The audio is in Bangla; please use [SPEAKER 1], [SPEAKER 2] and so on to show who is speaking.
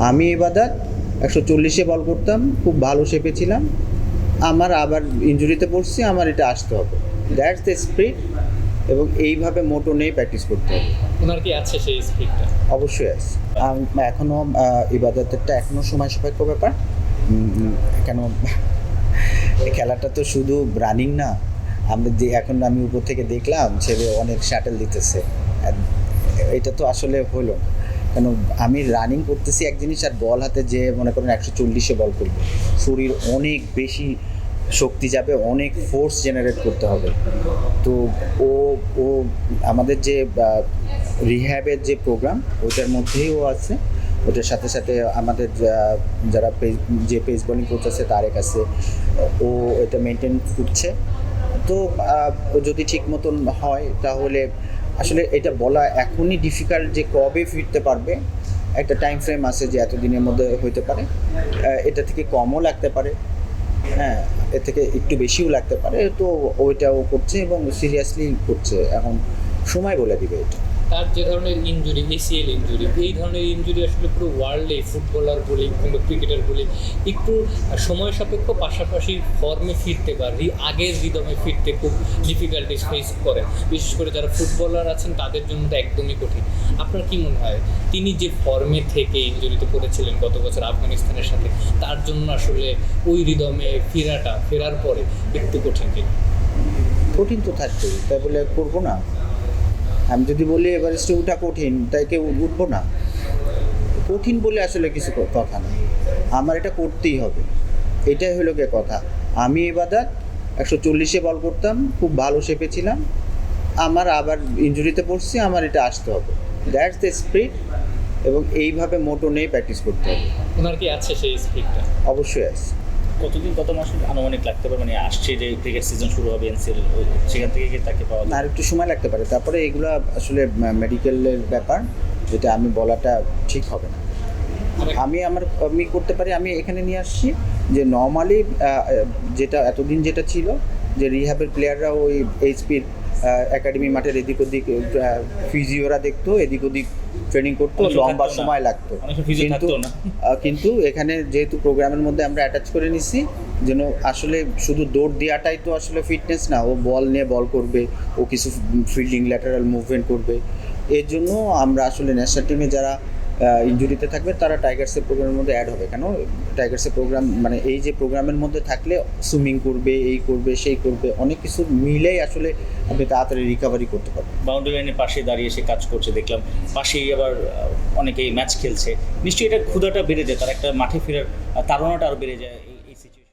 [SPEAKER 1] আমি ইবাদত 140-এ বল করতাম, খুব ভালো শেপে ছিলাম। আমার আবার ইনজুরিতে পড়ছি, আমার এটা আসতে হবে। দ্যাটস দ্য স্পিরিট, এবং এইভাবে মোটো নিয়ে প্র্যাকটিস করতে হবে।
[SPEAKER 2] ওনার কি আছে সেই স্পিডটা?
[SPEAKER 1] অবশ্যই আছে। এখনও ইবাদতেরটা এখনও সময় সাপেক্ষ ব্যাপার। কেন এই খেলাটা তো শুধু রানিং না। আমরা যে এখন আমি উপর থেকে দেখলাম ছেলে অনেক শাটল দিতেছে, এটা তো আসলে হলো না। কেন আমি রানিং করতেছি এক জিনিস, আর বল হাতে যে মনে করেন 140-এ বল করবো, শরীর অনেক বেশি শক্তি যাবে, অনেক ফোর্স জেনারেট করতে হবে। তো ও ও আমাদের যে রিহ্যাবের যে প্রোগ্রাম, ওটার মধ্যেই ও আছে। ওটার সাথে সাথে আমাদের যারা যে পেস বোলিং কোচ আছে তারেক আছে, ও এটা মেনটেন করছে। তো যদি ঠিক মতন হয় তাহলে আসলে এটা বলা এখনই ডিফিকাল্ট যে কবে ফিরতে পারবে। একটা টাইম ফ্রেম আছে যে এতদিনের মধ্যে হইতে পারে, এটা থেকে কমও লাগতে পারে, হ্যাঁ, এর থেকে একটু বেশিও লাগতে পারে। তো ওইটাও করছে এবং সিরিয়াসলি করছে, এখন সময় বলে দিবে এটা।
[SPEAKER 2] তার যে ধরনের ইনজুরি, এসিএল ইনজুরি, এই ধরনের ইনজুরি আসলে পুরো ওয়ার্ল্ডে ফুটবলার বলি কিংবা ক্রিকেটার বলি একটু সময় সাপেক্ষ, পাশাপাশি ফর্মে ফিরতে বা আগের রিদমে ফিরতে খুব ডিফিকাল্টিস ফেস করেন। বিশেষ করে যারা ফুটবলার আছেন তাদের জন্য তো একদমই কঠিন। আপনার কি মনে হয় তিনি যে ফর্মে থেকে ইনজুরিতে পড়েছিলেন গত বছর আফগানিস্তানের সাথে, তার জন্য আসলে ওই রিদমে ফেরার পরে একটু কঠিন কিনা?
[SPEAKER 1] কঠিন তো থাকবেই, তাই বলে করবো না? আমি যদি বলি এভারেস্টে ওঠা কঠিন, তাই কেউ উঠবো না? কঠিন বলে আসলে কিছু কথা না, আমার এটা করতেই হবে, এটাই হলো গিয়ে কথা। আমি ইবাদত 140-এ বল করতাম, খুব ভালো শেপে ছিলাম। আমার আবার ইনজুরিতে পড়ছি, আমার এটা আসতে হবে। দ্যাটস দ্য স্পিরিট, এবং এইভাবে মোটো নিয়ে প্র্যাকটিস করতে হবে।
[SPEAKER 2] ওনার কি আছে সেই স্পিডটা?
[SPEAKER 1] অবশ্যই আছে।
[SPEAKER 3] কত মাস আনুমানিক লাগতে পারে, মানে আসছে যে ক্রিকেট সিজন শুরু হবে এনসিএল, সেখান থেকে কি তাকে পাওয়া
[SPEAKER 1] আর একটু সময় লাগতে পারে, তারপরে এগুলো আসলে মেডিকেলের ব্যাপার, যেটা আমি বলাটা ঠিক হবে না। আমি করতে পারি, আমি এখানে নিয়ে আসছি যে নর্মালি যেটা এতদিন যেটা ছিল যে রিহ্যাবের প্লেয়াররা ওই এইচপির একাডেমি মাঠের এদিক ওদিক ফিজিওরা দেখতো, এদিক ওদিক ট্রেনিং করতো, লম্বা সময় লাগতো। কিন্তু এখানে যেহেতু প্রোগ্রামের মধ্যে আমরা অ্যাটাচ করে নিছি, যেন আসলে শুধু দৌড় দেওয়াটাই তো আসলে ফিটনেস না, ও বল নিয়ে বল করবে, ও কিছু ফিল্ডিং ল্যাটারাল মুভমেন্ট করবে। এর জন্য আমরা আসলে ন্যাশনাল টিমে যারা ইনজুরিতে থাকবে তারা টাইগার্সের প্রোগ্রামের মধ্যে অ্যাড হবে। কেন টাইগার্সের প্রোগ্রাম মানে এই যে প্রোগ্রামের মধ্যে থাকলে সুইমিং করবে, এই করবে, সেই করবে, অনেক কিছু মিলেই আসলে আপনি তাড়াতাড়ি রিকভারি করতে পারবেন।
[SPEAKER 3] বাউন্ডারি লাইনের পাশে দাঁড়িয়ে সে কাজ করছে দেখলাম, পাশেই আবার অনেকেই ম্যাচ খেলছে, নিশ্চয়ই এটা ক্ষুধাটা বেড়ে যায়, তার একটা মাঠে ফেরার তাড়নাটা আরও বেড়ে যায় এই সিচুয়েশন।